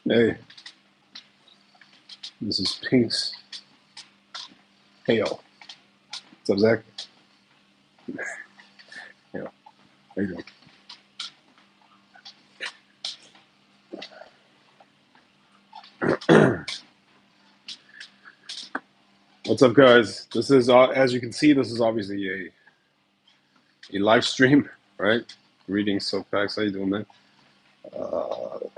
Hey, this is Pink's. Hey, yo. What's up, Zach? Yeah, there you go. What's up, guys? This is, as you can see, this is obviously a live stream, right? Reading Soapbacks. How you doing, man?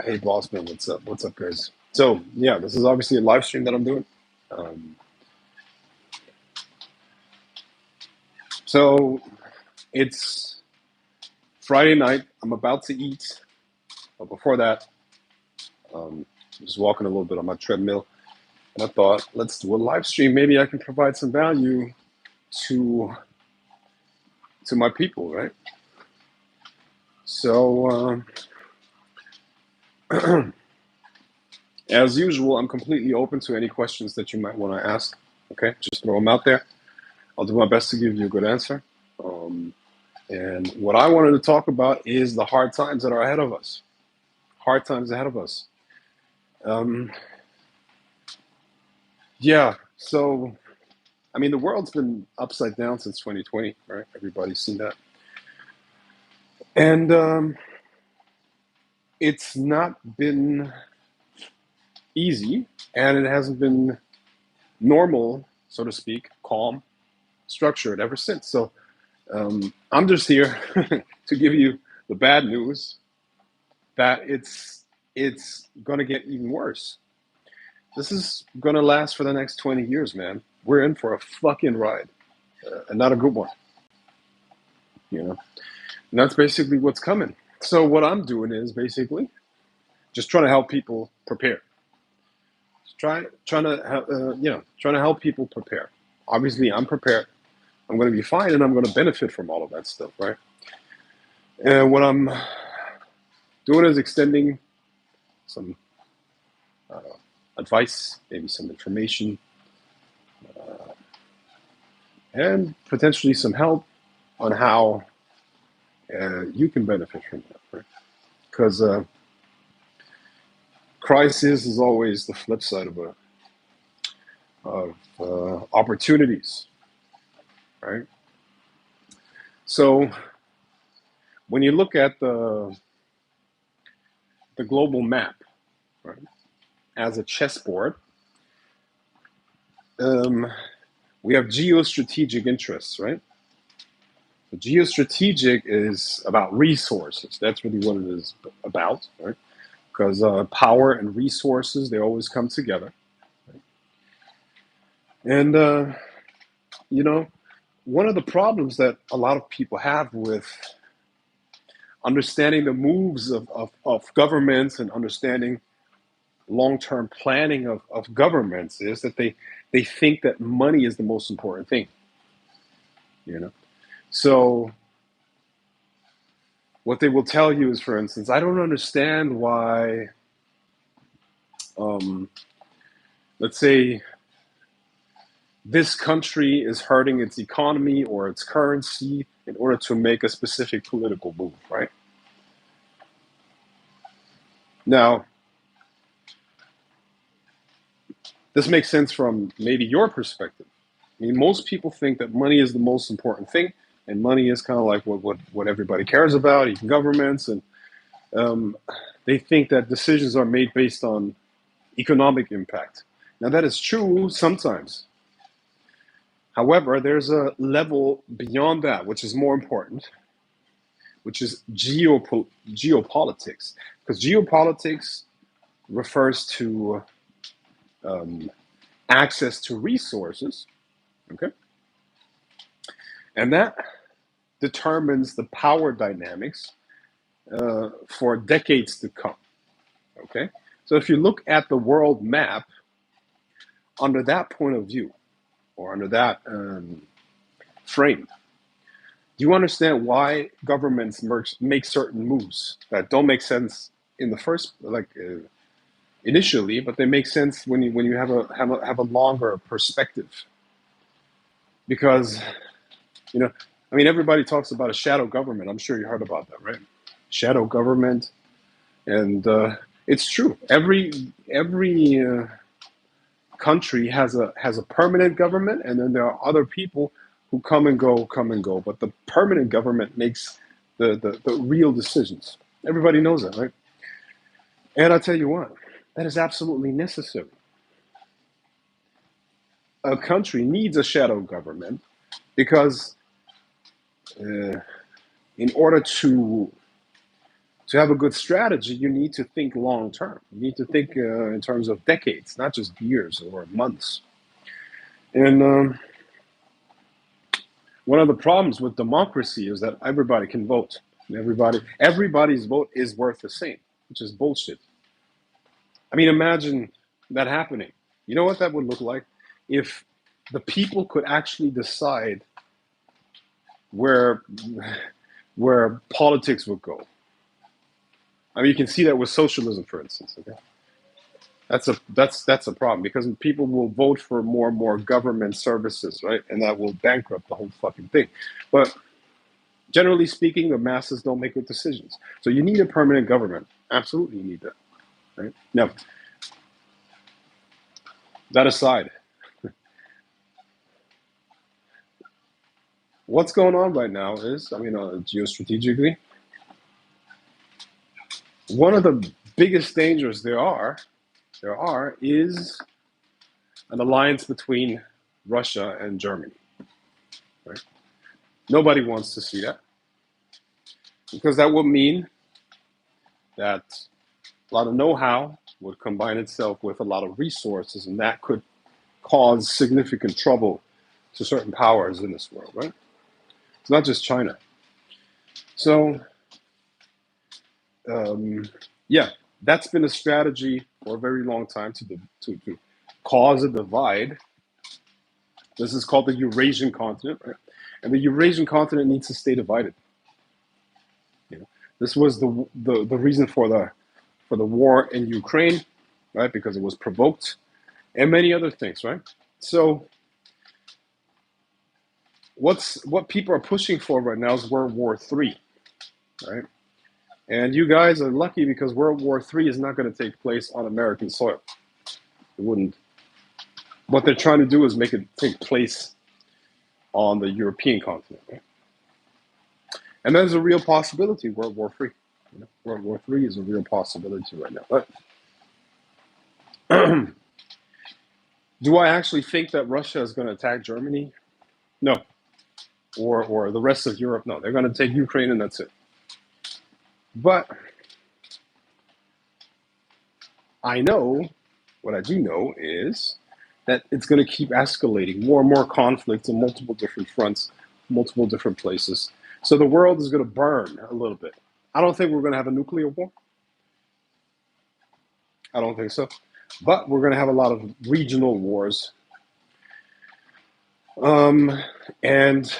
Hey, Bossman, what's up? What's up, guys? So, yeah, this is obviously a live stream that I'm doing. Um, so, it's Friday night. I'm about to eat. But before that, just walking a little bit on my treadmill. And I thought, let's do a live stream. Maybe I can provide some value to my people, right? So, as usual, I'm completely open to any questions that you might want to ask. Okay, just throw them out there. I'll do my best to give you a good answer. And what I wanted to talk about is the hard times that are ahead of us. Hard times ahead of us. Um, yeah, so, I mean, the world's been upside down since 2020, right? Everybody's seen that. And it's not been easy, and it hasn't been normal, so to speak, calm, structured ever since. So I'm just here to give you the bad news that it's gonna get even worse. This is gonna last for the next 20 years, man. We're in for a fucking ride, and not a good one, you know. And that's basically what's coming. So what I'm doing is basically just trying to help people prepare. Trying to help people prepare. Obviously, I'm prepared. I'm going to be fine, and I'm going to benefit from all of that stuff, right? And what I'm doing is extending some uh, advice, maybe some information, and potentially some help on how you can benefit from that, right? Because crisis is always the flip side of opportunities, right? So when you look at the global map, right, as a chessboard, um, we have geostrategic interests, right? The geostrategic is about resources. That's really what it is about, right? Because power and resources, they always come together. And, you know, one of the problems that a lot of people have with understanding the moves of governments and understanding long-term planning of governments is that they think that money is the most important thing, you know? So what they will tell you is, for instance, I don't understand why, um, let's say, this country is hurting its economy or its currency in order to make a specific political move, right? Now, this makes sense from maybe your perspective. I mean, most people think that money is the most important thing, and money is kind of like what everybody cares about, even governments, and um, they think that decisions are made based on economic impact. Now, that is true sometimes. However, there's a level beyond that, which is more important, which is geopolitics. Because geopolitics refers to um, access to resources, okay? And that determines the power dynamics for decades to come, okay? So if you look at the world map, under that point of view, or under that frame, do you understand why governments make certain moves that don't make sense in the first, initially, but they make sense when you have a longer perspective? Because I mean, everybody talks about a shadow government. I'm sure you heard about that, right? Shadow government, and it's true. Every country has a permanent government, and then there are other people who come and go. But the permanent government makes the real decisions. Everybody knows that, right? And I tell you what, that is absolutely necessary. A country needs a shadow government because in order to have a good strategy, you need to think long term. You need to think in terms of decades, not just years or months. And one of the problems with democracy is that everybody can vote. Everybody's vote is worth the same, which is bullshit. I mean, imagine that happening. You know what that would look like if the people could actually decide where where politics would go. I mean, you can see that with socialism, for instance. Okay, that's a problem because people will vote for more and more government services, right? And that will bankrupt the whole fucking thing. But generally speaking, the masses don't make good decisions. So you need a permanent government. Absolutely, you need that. Right? Now, that aside, what's going on right now is, I mean, geostrategically, one of the biggest dangers there are is an alliance between Russia and Germany. Right? Nobody wants to see that because that would mean that a lot of know-how would combine itself with a lot of resources, and that could cause significant trouble to certain powers in this world, right? It's not just China. So, yeah, that's been a strategy for a very long time to cause a divide. This is called the Eurasian continent, right? And the Eurasian continent needs to stay divided. This was the reason for the war in Ukraine, right? Because it was provoked, and many other things, right? So what people are pushing for right now is World War III, right? And you guys are lucky because World War III is not going to take place on American soil. It wouldn't. What they're trying to do is make it take place on the European continent, right? And there's a real possibility, World War III. World War III is a real possibility right now. But do I actually think that Russia is going to attack Germany? No. Or the rest of Europe? No. They're going to take Ukraine and that's it. But I know, what I do know is that it's going to keep escalating, more and more conflicts on multiple different fronts, multiple different places. So the world is going to burn a little bit. I don't think we're going to have a nuclear war. I don't think so. But we're going to have a lot of regional wars. And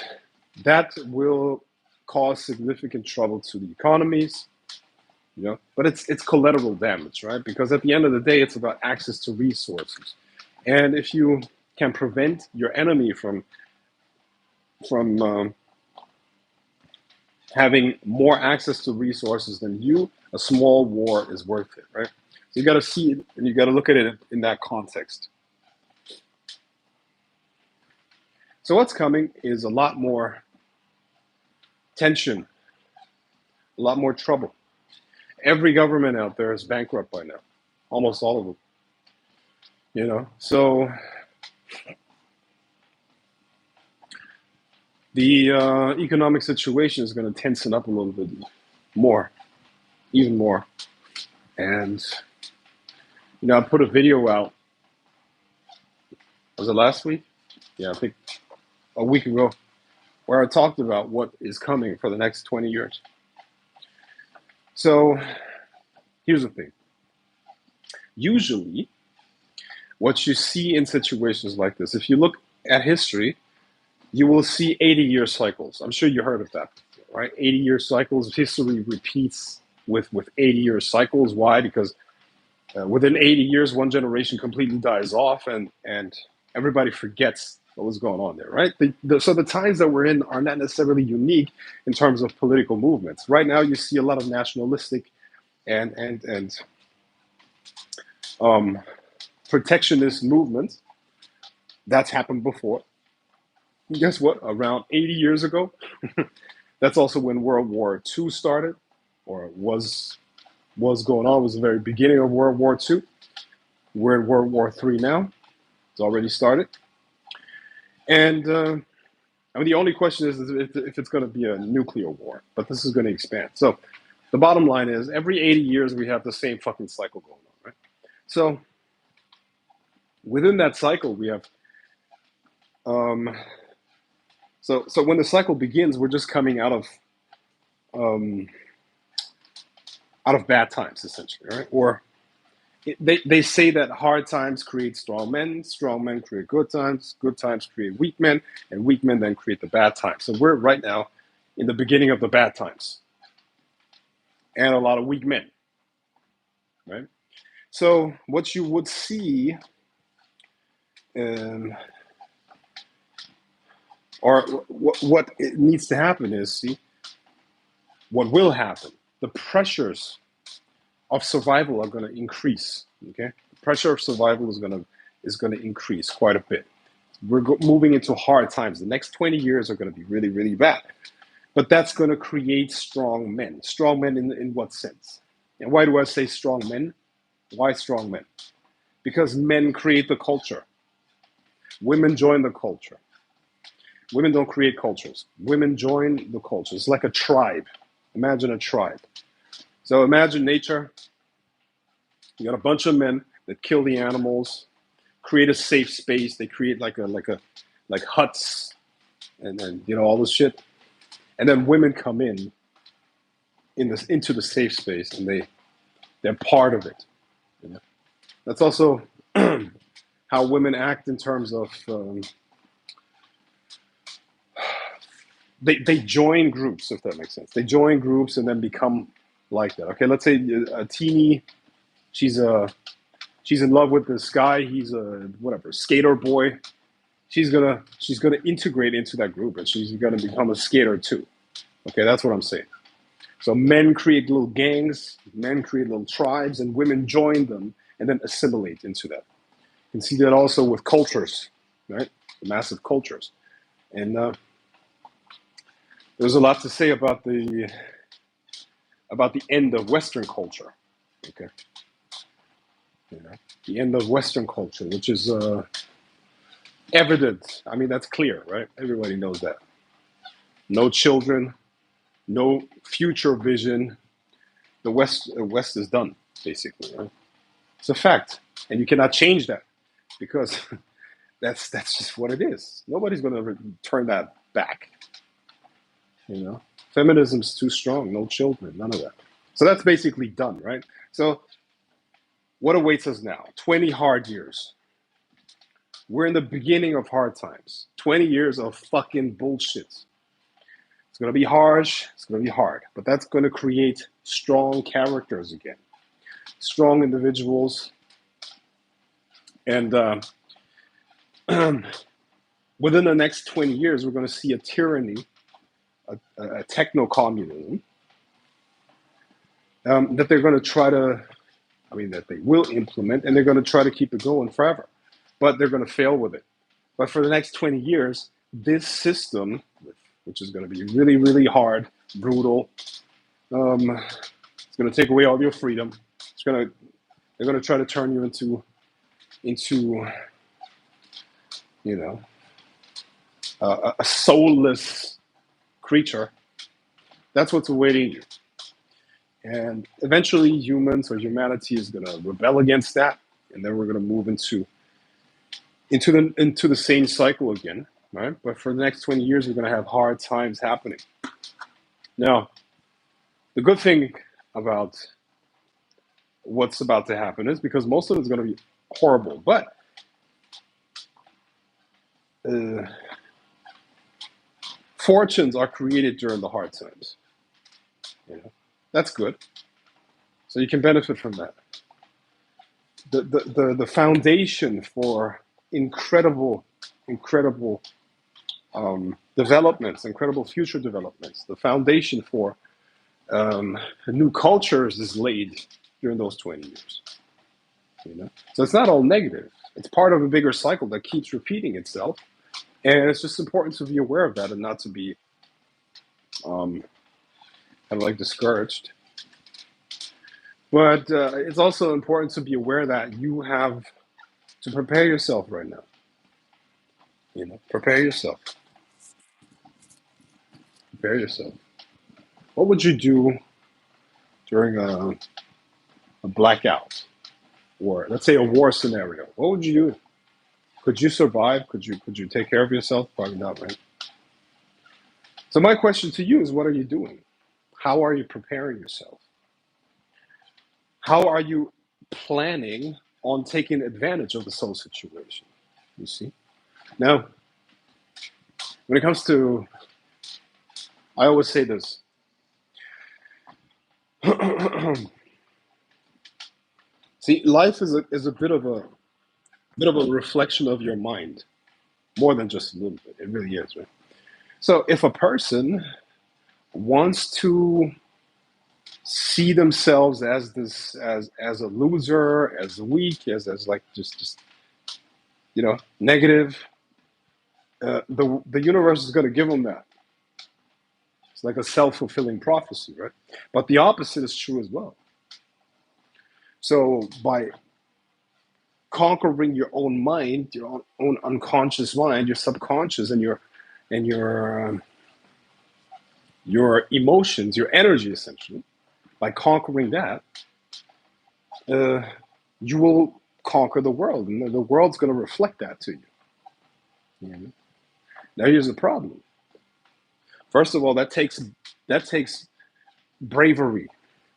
that will cause significant trouble to the economies. But it's collateral damage, right? Because at the end of the day, it's about access to resources. And if you can prevent your enemy from having more access to resources than you, a small war is worth it, right? So you got to see it and you got to look at it in that context. So what's coming is a lot more tension, a lot more trouble. Every government out there is bankrupt by now, almost all of them. So the economic situation is going to tension up a little bit more, even more. And I put a video out. Was it last week? Yeah, I think a week ago, where I talked about what is coming for the next 20 years. So here's the thing. Usually, What you see in situations like this, if you look at history, you will see 80-year cycles. I'm sure you heard of that, right? 80-year cycles. History repeats with 80-year cycles. Why? Because within 80 years, one generation completely dies off, and everybody forgets what was going on there, right? So the times that we're in are not necessarily unique in terms of political movements. Right now, you see a lot of nationalistic and um, protectionist movements. That's happened before. Guess what? Around 80 years ago, that's also when World War II started, or was going on. It was the very beginning of World War II. We're in World War III now. It's already started. And I mean, the only question is if it's going to be a nuclear war, but this is going to expand. So the bottom line is every 80 years, we have the same fucking cycle going on, right? So within that cycle, we have, um, so when the cycle begins, we're just coming um, out of bad times, essentially, right? Or they say that hard times create strong men create good times create weak men, and weak men then create the bad times. So we're right now in the beginning of the bad times, and a lot of weak men, right? So what you would see, um, or what it needs to happen is, see, what will happen. The pressures of survival are going to increase. Okay, the pressure of survival is going to increase quite a bit. We're moving into hard times. The next 20 years are going to be really, really bad. But that's going to create strong men. Strong men in what sense? And why do I say strong men? Why strong men? Because men create the culture. Women join the culture. Women don't create cultures. Women join the culture. It's like a tribe. Imagine a tribe. So imagine nature. You got a bunch of men that kill the animals, create a safe space. They create like huts and then all this shit. And then women come into the safe space, and they're part of it. You know? That's also how women act in terms of they join groups, if that makes sense. They join groups and then become like that. Okay, let's say a teeny, she's in love with this guy. He's a whatever skater boy. She's gonna integrate into that group, and she's gonna become a skater too. Okay, that's what I'm saying. So men create little gangs, men create little tribes, and women join them and then assimilate into that. You can see that also with cultures, right? The massive cultures. And there's a lot to say about the end of Western culture. Okay, you know, the end of Western culture, which is evident. I mean, that's clear, right? Everybody knows that. No children, no future vision. The West is done, basically. Right? It's a fact, and you cannot change that because that's just what it is. Nobody's going to turn that back. Feminism's too strong. No children, none of that. So that's basically done, right? So what awaits us now? 20 hard years. We're in the beginning of hard times. 20 years of fucking bullshit. It's going to be harsh. It's going to be hard. But that's going to create strong characters again. Strong individuals. And within the next 20 years, we're going to see a tyranny, a techno-communism, that they're going to try to, that they will implement, and they're going to try to keep it going forever. But they're going to fail with it. But for the next 20 years, this system, which is going to be really, really hard, brutal, it's going to take away all your freedom. They're going to try to turn you into a soulless creature. That's what's awaiting you. And eventually humans or humanity is going to rebel against that. And then we're going to move into the same cycle again, right? But for the next 20 years, we're going to have hard times happening. Now, the good thing about what's about to happen is because most of it's going to be horrible, but uh, fortunes are created during the hard times. You know, that's good. So you can benefit from that. The foundation for incredible, incredible developments, incredible future developments, the foundation for new cultures is laid during those 20 years. You know, so it's not all negative. It's part of a bigger cycle that keeps repeating itself, and it's just important to be aware of that and not to be um, kind of like discouraged. But it's also important to be aware that you have to prepare yourself right now. You know, prepare yourself. Prepare yourself. What would you do during a blackout, or let's say a war scenario? What would you do? Could you survive? Could you take care of yourself? Probably not, right? So my question to you is, what are you doing? How are you preparing yourself? How are you planning on taking advantage of the soul situation? You see? Now, when it comes to, I always say this. See, life is a bit of a reflection of your mind, more than just a little bit. It really is, right? So if a person wants to see themselves as this as a loser, as weak, as like just negative, the universe is going to give them that. It's like a self-fulfilling prophecy, right? But the opposite is true as well. So by conquering your own mind, your own unconscious mind, your subconscious, and your emotions, your energy, essentially, by conquering that, uh, you will conquer the world, and the world's going to reflect that to you. You know? Now, here's the problem. First of all, that takes bravery.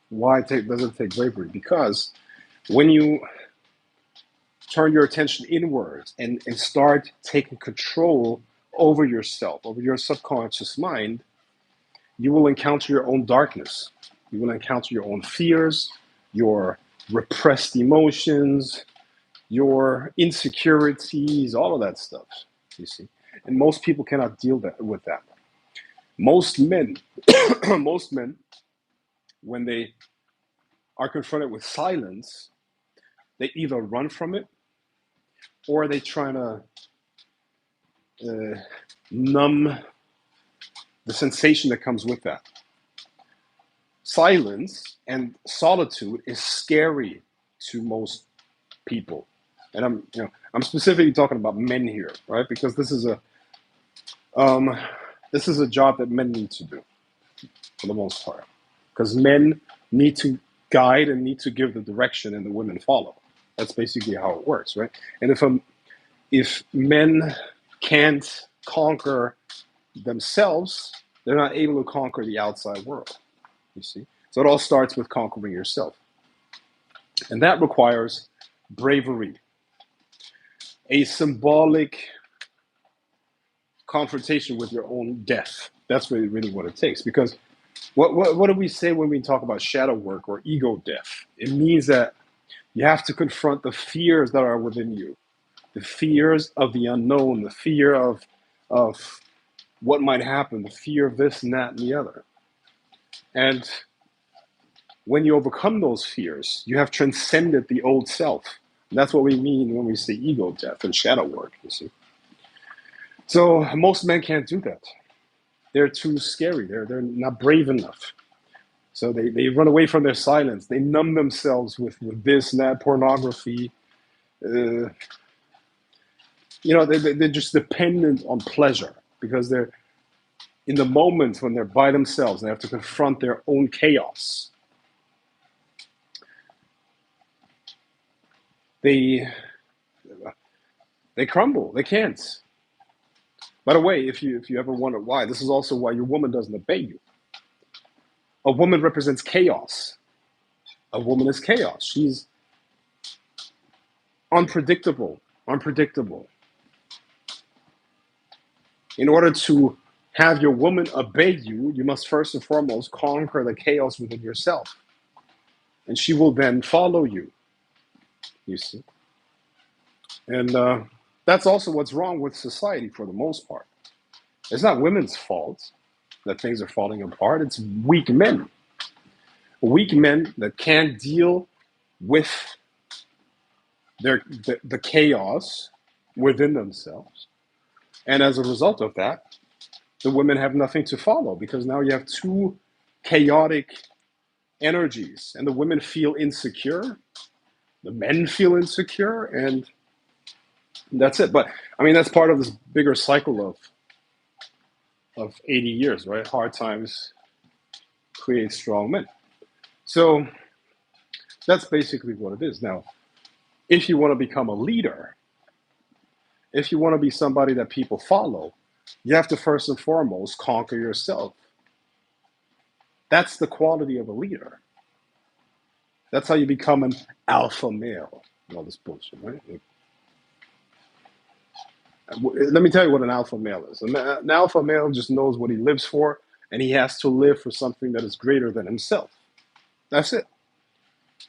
Why does it take bravery? Because when you turn your attention inwards and start taking control over yourself, over your subconscious mind, you will encounter your own darkness. You will encounter your own fears, your repressed emotions, your insecurities, all of that stuff, you see. And most people cannot deal with that. Most men, most men, when they are confronted with silence, they either run from it or they try to numb the sensation that comes with that. Silence and solitude is scary to most people, and I'm specifically talking about men here, right? Because um, this is a job that men need to do for the most part, because men need to guide and need to give the direction, and the women follow. That's basically how it works, right? And if men can't conquer themselves, they're not able to conquer the outside world. You see, so it all starts with conquering yourself, and that requires bravery, a symbolic confrontation with your own death. That's really what it takes. Because what do we say when we talk about shadow work or ego death? It means that you have to confront the fears that are within you, the fears of the unknown, the fear of what might happen, the fear of this and that and the other. And when you overcome those fears, you have transcended the old self. And that's what we mean when we say ego death and shadow work, you see. So most men can't do that. They're too scary. They're not brave enough. So they run away from their silence. They numb themselves with this and that, pornography. Uh, they're just dependent on pleasure because they're in the moments when they're by themselves and they have to confront their own chaos. They crumble. They can't. By the way, if you ever wonder why, this is also why your woman doesn't obey you. A woman represents chaos. A woman is chaos. She's unpredictable. In order to have your woman obey you, you must first and foremost conquer the chaos within yourself. And she will then follow you, you see. And that's also what's wrong with society for the most part. It's not women's fault that things are falling apart, it's weak men. Weak men that can't deal with the chaos within themselves. And as a result of that, the women have nothing to follow because now you have two chaotic energies, and the women feel insecure, the men feel insecure, and that's it. But I mean, that's part of this bigger cycle of 80 years, right? Hard times create strong men. So that's basically what it is. Now, if you want to become a leader, if you want to be somebody that people follow, you have to first and foremost conquer yourself. That's the quality of a leader. That's how you become an alpha male. All this bullshit, right? Let me tell you what an alpha male is. An alpha male just knows what he lives for, and he has to live for something that is greater than himself. That's it.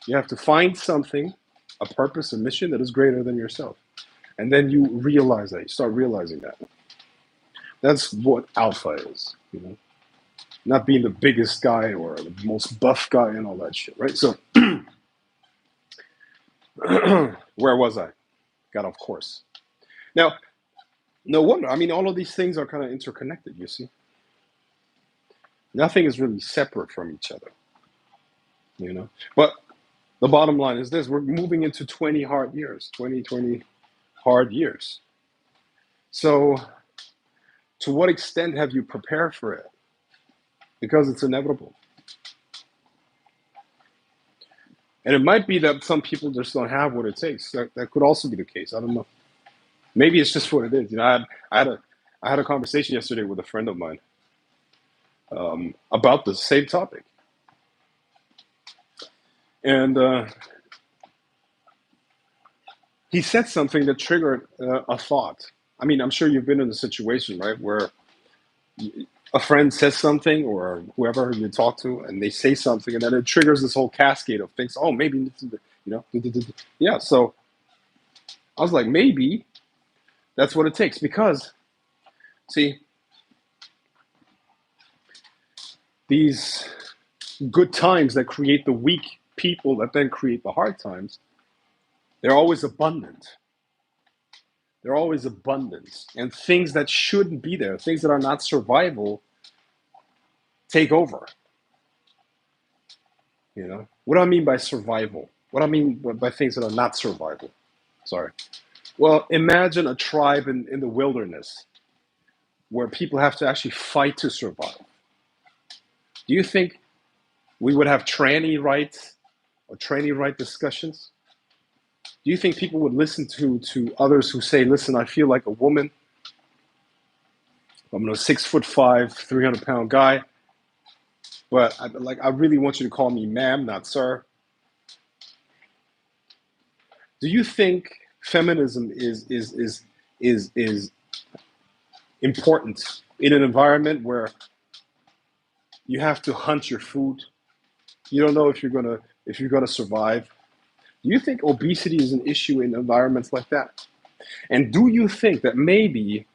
You have to find something, a purpose, a mission that is greater than yourself. And then you realize that. You start realizing that. That's what alpha is, you know? Not being the biggest guy or the most buff guy and all that shit, right? So, where was I? Got off course. Now, no wonder. I mean, all of these things are kind of interconnected, you see? Nothing is really separate from each other, you know? But the bottom line is this: we're moving into 20 hard years, 2020 hard years. So, to what extent have you prepared for it? Because it's inevitable. And it might be that some people just don't have what it takes. That could also be the case. I don't know. Maybe it's just what it is. You know, I had a conversation yesterday with a friend of mine about the same topic, and he said something that triggered a thought. I mean, I'm sure you've been in a situation, right, where a friend says something or whoever you talk to, and they say something, and then it triggers this whole cascade of things. Oh, maybe this is you know, yeah. So I was like, maybe that's what it takes, because see, these good times that create the weak people that then create the hard times, they're always abundant. They're always abundance, and things that shouldn't be there, things that are not survival, take over. You know what do I mean by survival? What do I mean by things that are not survival? Sorry. Well, imagine a tribe in the wilderness where people have to actually fight to survive. Do you think we would have tranny rights or tranny right discussions? Do you think people would listen to others who say, "Listen, I feel like a woman. I'm a 6'5", 300-pound guy, but I really want you to call me ma'am, not sir." Do you think feminism is important in an environment where you have to hunt your food? You don't know if you're gonna survive. Do you think obesity is an issue in environments like that? And do you think that maybe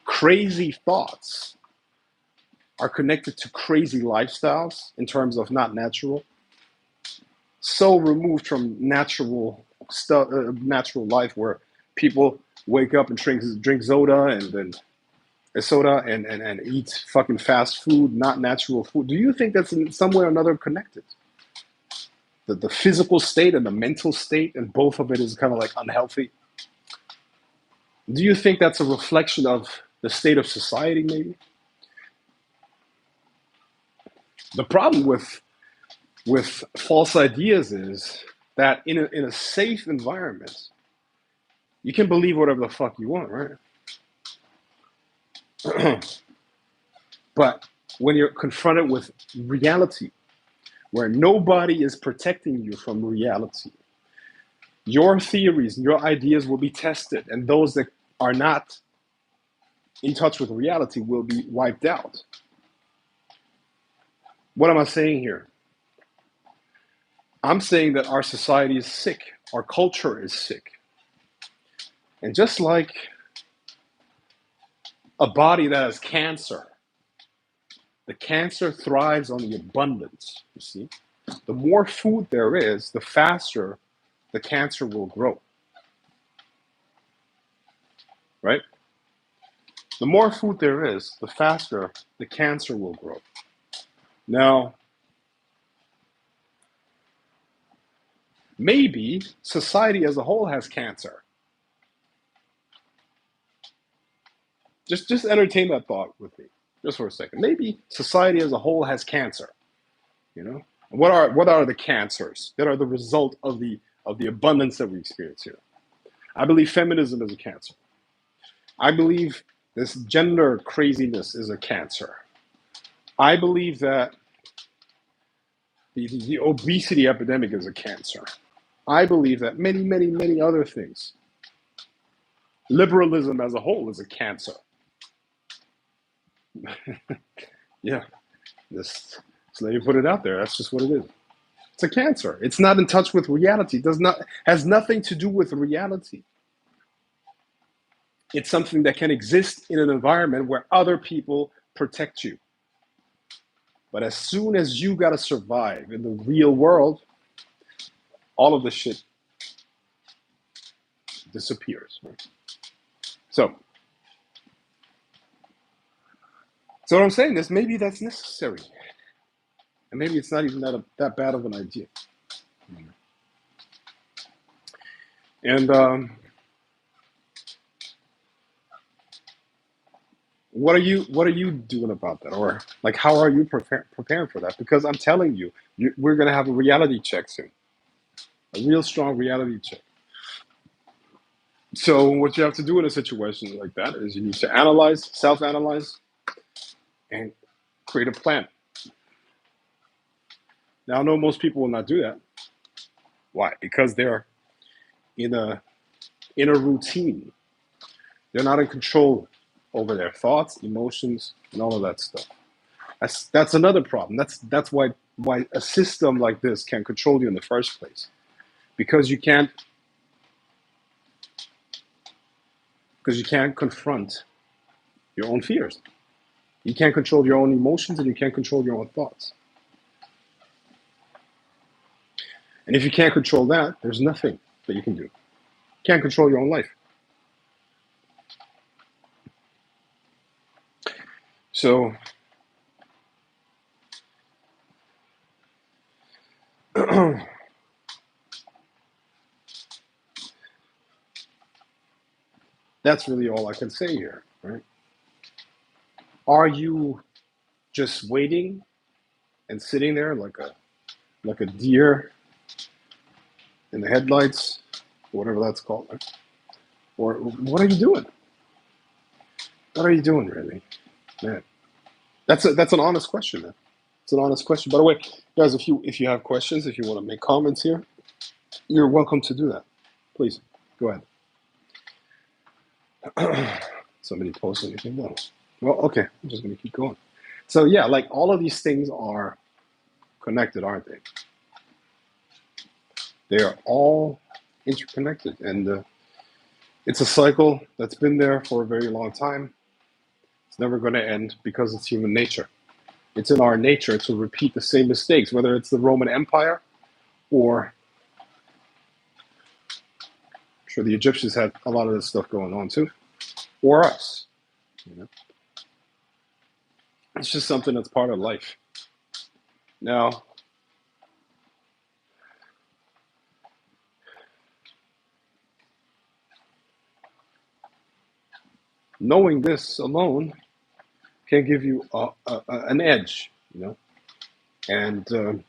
crazy thoughts are connected to crazy lifestyles in terms of not natural, so removed from natural stuff, natural life, where people wake up and drink soda and eat fucking fast food, not natural food? Do you think that's in some way or another connected? The physical state and the mental state, and both of it is kind of like unhealthy. Do you think that's a reflection of the state of society, maybe? The problem with false ideas is that in a safe environment, you can believe whatever the fuck you want, right? But when you're confronted with reality, where nobody is protecting you from reality, Your theories and your ideas will be tested, and those that are not in touch with reality will be wiped out. What am I saying here? I'm saying that our society is sick, our culture is sick. And just like a body that has cancer, the cancer thrives on the abundance, you see. The more food there is, the faster the cancer will grow, right? The more food there is, the faster the cancer will grow. Now, maybe society as a whole has cancer. Just entertain that thought with me, just for a second. Maybe society as a whole has cancer. You know, what are the cancers that are the result of the abundance that we experience here? I believe feminism is a cancer. I believe this gender craziness is a cancer. I believe that the obesity epidemic is a cancer. I believe that many, many, many other things. Liberalism as a whole is a cancer. Yeah, just let me put it out there. That's just what it is. It's a cancer. It's not in touch with reality. It has nothing to do with reality. It's something that can exist in an environment where other people protect you. But as soon as you gotta survive in the real world, all of the shit disappears. Right? So what I'm saying is maybe that's necessary. And maybe it's not even that bad of an idea. And what are you doing about that? Or like, how are you preparing for that? Because I'm telling you, we're going to have a reality check soon. A real strong reality check. So what you have to do in a situation like that is you need to analyze, self-analyze, and create a plan. Now, I know most people will not do that. Why? Because they're in a routine. They're not in control over their thoughts, emotions, and all of that stuff. That's another problem. That's why a system like this can control you in the first place, because you can't confront your own fears. You can't control your own emotions, and you can't control your own thoughts. And if you can't control that, there's nothing that you can do. You can't control your own life. So that's really all I can say here, right? Are you just waiting and sitting there like a deer in the headlights, whatever that's called, right? Or what are you doing? What are you doing, really, man? That's an honest question, man. It's an honest question. By the way, guys, if you have questions, if you want to make comments here, you're welcome to do that. Please go ahead. Somebody post anything? No. Well, okay. I'm just gonna keep going. So yeah, like all of these things are connected, aren't they? They are all interconnected, and it's a cycle that's been there for a very long time. It's never going to end because it's human nature. It's in our nature to repeat the same mistakes, whether it's the Roman Empire or I'm sure the Egyptians had a lot of this stuff going on too, or us. You know? It's just something that's part of life. Now, knowing this alone can give you an edge, you know, and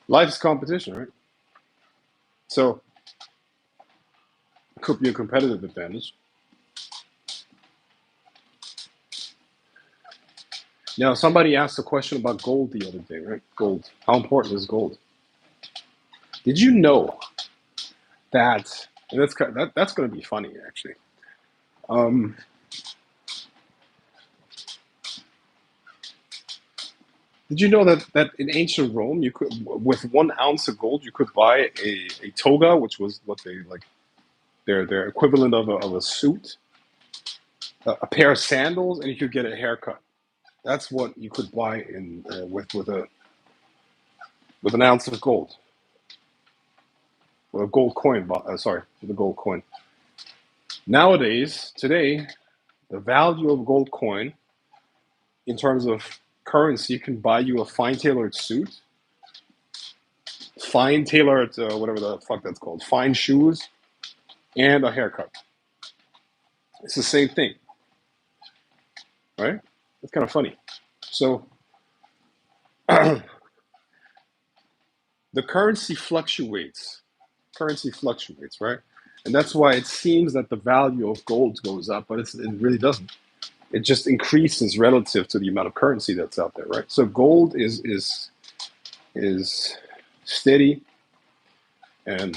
life's competition, right? So it could be a competitive advantage. Now, somebody asked a question about gold the other day, right? Gold. How important is gold? Did you know that? And that's going to be funny actually. Um, did you know that in ancient Rome, you could, with 1 ounce of gold, you could buy a toga, which was what they like their equivalent of a suit, a pair of sandals, and you could get a haircut. That's what you could buy in with 1 ounce of gold, with a gold coin. Sorry, with a gold coin. Nowadays, today, the value of a gold coin in terms of currency can buy you a fine tailored suit, fine tailored whatever the fuck that's called, fine shoes, and a haircut. It's the same thing, right? It's kind of funny. So the currency fluctuates. Currency fluctuates, right? And that's why it seems that the value of gold goes up, but it really doesn't. It just increases relative to the amount of currency that's out there, right? So gold is steady, and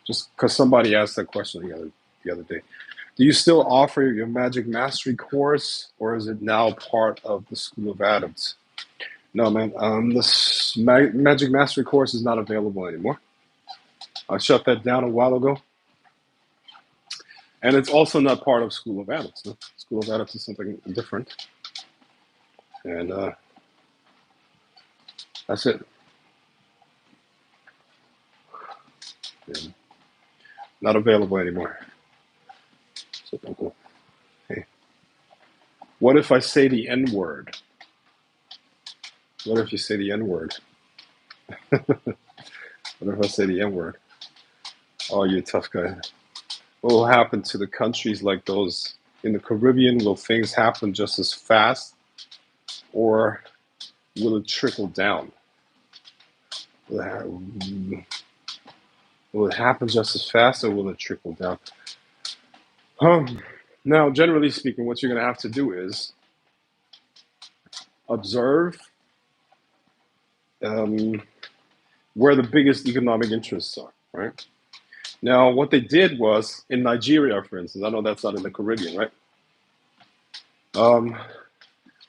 just because somebody asked that question the other day, do you still offer your Magic Mastery course, or is it now part of the School of Adams? No, man. This Magic Mastery course is not available anymore. I shut that down a while ago. And it's also not part of School of Adams. No? School of Adams is something different. And that's it. And not available anymore. So don't go. Hey, what if I say the N word? What if you say the N word? What if I say the N word? Oh, you tough guy. What will happen to the countries like those in the Caribbean? Will things happen just as fast, or will it trickle down? Will it happen just as fast, or will it trickle down? Now, generally speaking, what you're going to have to do is observe where the biggest economic interests are, right? Now, what they did was in Nigeria, for instance. I know that's not in the Caribbean, right?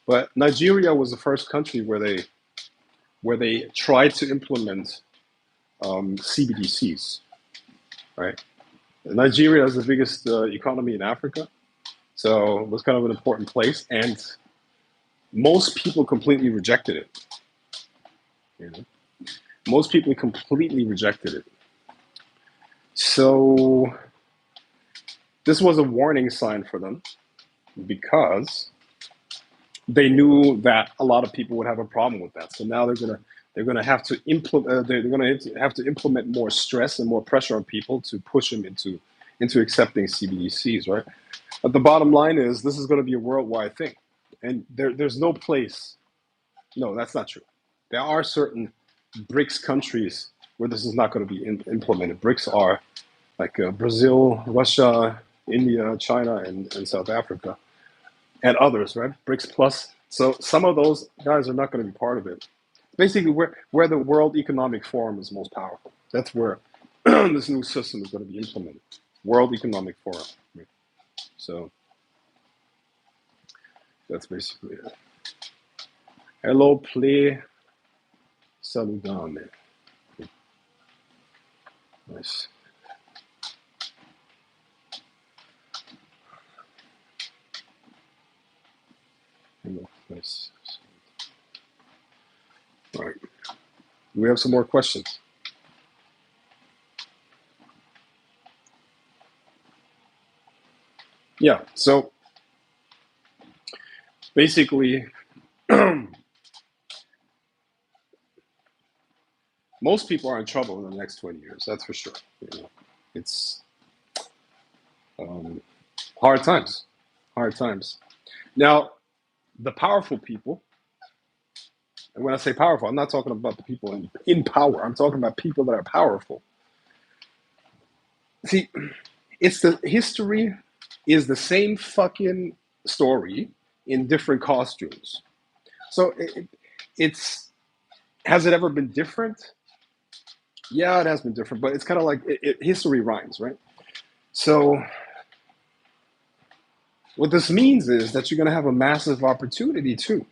But Nigeria was the first country where they tried to implement CBDCs, right? Nigeria is the biggest economy in Africa, so it was kind of an important place, and most people completely rejected it. You know? Most people completely rejected it. So this was a warning sign for them, because they knew that a lot of people would have a problem with that. So now they're gonna have to implement more stress and more pressure on people to push them into accepting CBDCs, right? But the bottom line is this is going to be a worldwide thing, and there's no place. No, that's not true. There are certain BRICS countries where this is not going to be implemented. BRICS are like Brazil, Russia, India, China, and South Africa, and others, right? BRICS plus. So some of those guys are not going to be part of it. Basically, where the World Economic Forum is most powerful. That's where this new system is going to be implemented. World Economic Forum. Right? So that's basically it. Hello, play saludame. Nice. Hello, nice. All right. We have some more questions. Yeah. So basically, most people are in trouble in the next 20 years. That's for sure. You know, it's hard times. Hard times. Now, the powerful people, and when I say powerful, I'm not talking about the people in power. I'm talking about people that are powerful. See, it's the history is the same fucking story in different costumes. So it's has it ever been different? Yeah, it has been different, but it's kind of like history rhymes, right? So what this means is that you're going to have a massive opportunity too,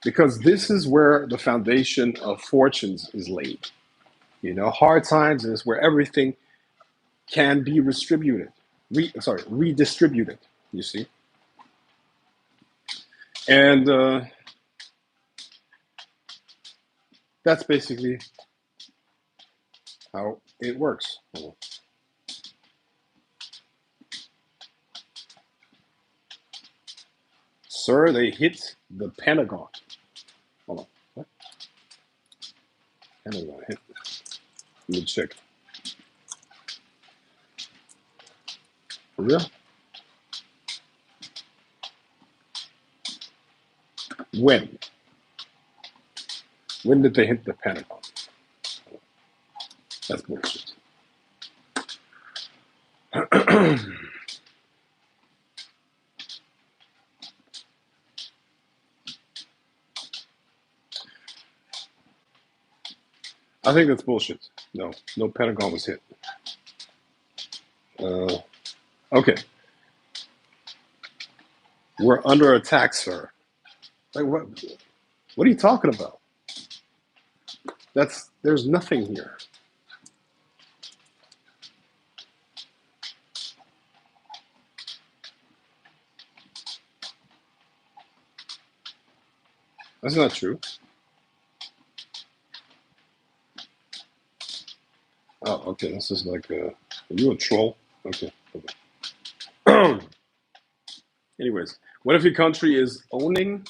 because this is where the foundation of fortunes is laid. Hard times is where everything can be redistributed. You see, and that's basically how it works. Sir, they hit the Pentagon. Hold on. What? Pentagon hit. Let me check. For real? When? When did they hit the Pentagon? That's bullshit. I think that's bullshit. No, no Pentagon was hit. Uh, okay, we're under attack, sir. Like what? What are you talking about? There's nothing here. That's not true. Oh, okay. This is like are you a troll? Okay. Okay. Anyways, what if your country is owning?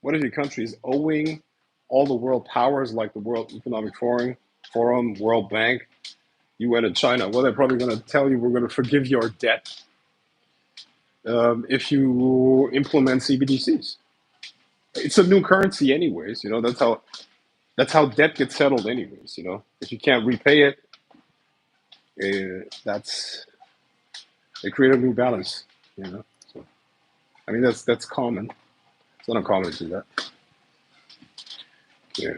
What if your country is owing all the world powers like the World Economic Forum, World Bank, UN, and China? Well, they're probably going to tell you we're going to forgive your debt if you implement CBDCs. It's a new currency, anyways. That's how debt gets settled, anyways. If you can't repay it, that's they create a new balance. So I mean that's common. It's not uncommon to do that. Yeah.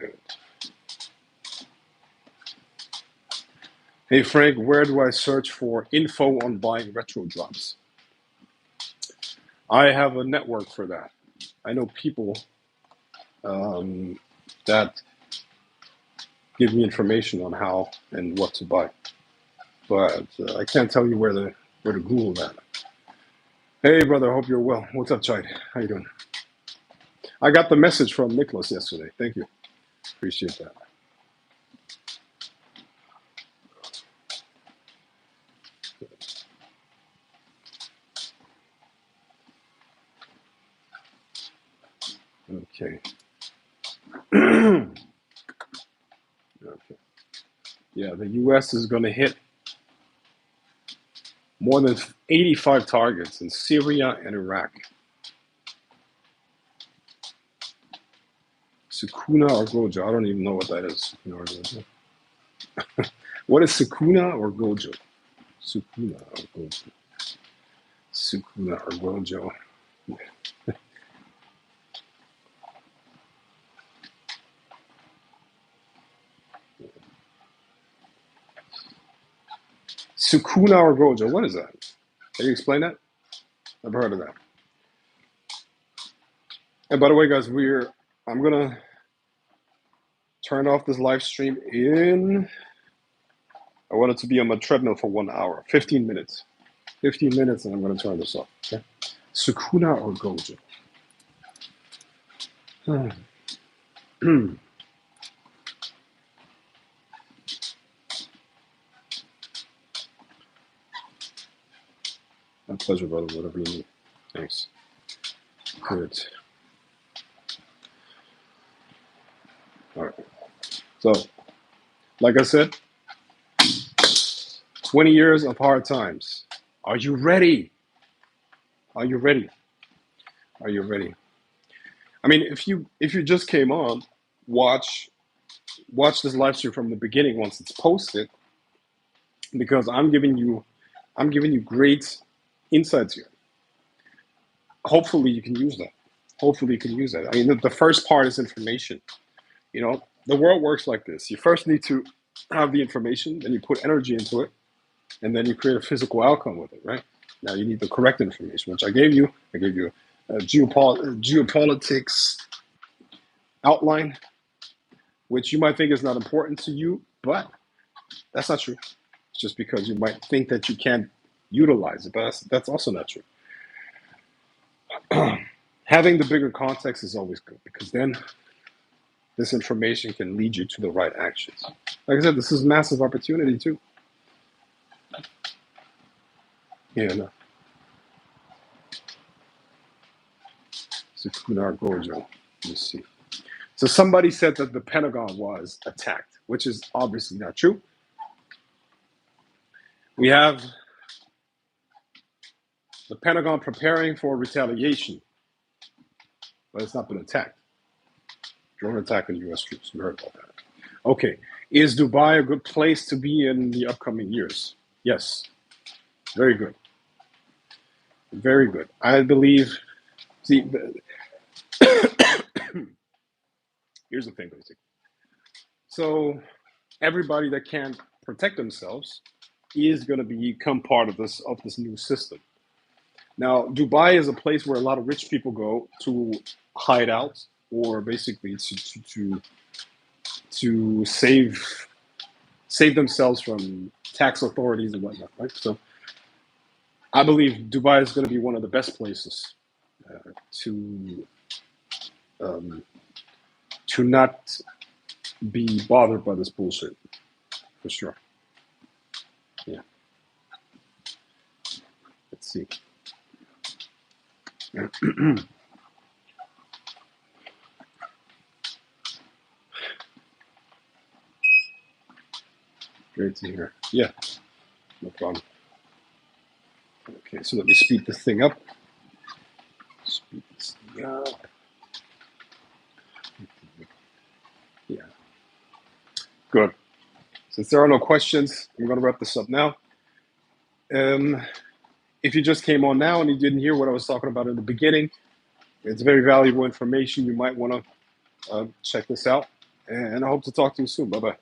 Hey Frank, where do I search for info on buying retro drops? I have a network for that. I know people that give me information on how and what to buy, but I can't tell you where to Google that. Hey brother, hope you're well. What's up, Chide? How you doing? I got the message from Nicholas yesterday. Thank you. Appreciate that. Okay. Okay. Yeah, the U.S. is going to hit more than 85 targets in Syria and Iraq. Sukuna or Gojo? I don't even know what that is. Sukuna or Gojo. What is Sukuna or Gojo? Sukuna or Gojo. Sukuna or Gojo. Sukuna or Gojo. What is that? Can you explain that? I've heard of that. And by the way, guys, I'm gonna turn off this live stream in. I want it to be on my treadmill for 1 hour, 15 minutes. 15 minutes, and I'm gonna turn this off. Okay? Sukuna or Gojo. My pleasure, brother. Whatever you need. Thanks. Good. All right. So, like I said, 20 years of hard times. Are you ready? Are you ready? Are you ready? I mean, if you just came on, watch this live stream from the beginning once it's posted, because I'm giving you great insights here. Hopefully you can use that. Hopefully you can use that. I mean, the first part is information. the world works like this. You first need to have the information, then you put energy into it, and then you create a physical outcome with it, right? Now you need the correct information, which I gave you. I gave you a geopolitics outline, which you might think is not important to you, but that's not true. It's just because you might think that you can't utilize it, but that's also not true. Having the bigger context is always good because then this information can lead you to the right actions. Like I said, this is massive opportunity too. Yeah, no. Sukunar Gojo. Let me see. So somebody said that the Pentagon was attacked, which is obviously not true. We have the Pentagon preparing for retaliation, but it's not been attacked. Drone attack on U.S. troops. We heard about that. Okay. Is Dubai a good place to be in the upcoming years? Yes. Very good. Very good. I believe. See, here's the thing, basically. So everybody that can't protect themselves is going to become part of this new system. Now, Dubai is a place where a lot of rich people go to hide out, or basically to save themselves from tax authorities and whatnot, right? So I believe Dubai is going to be one of the best places to not be bothered by this bullshit, for sure. Yeah. Let's see. Great to hear. Yeah, no problem. Okay, so let me speed this thing up. Speed this thing up. Yeah. Good. Since there are no questions, I'm going to wrap this up now. If you just came on now and you didn't hear what I was talking about in the beginning, it's very valuable information. You might want to check this out. And I hope to talk to you soon. Bye-bye.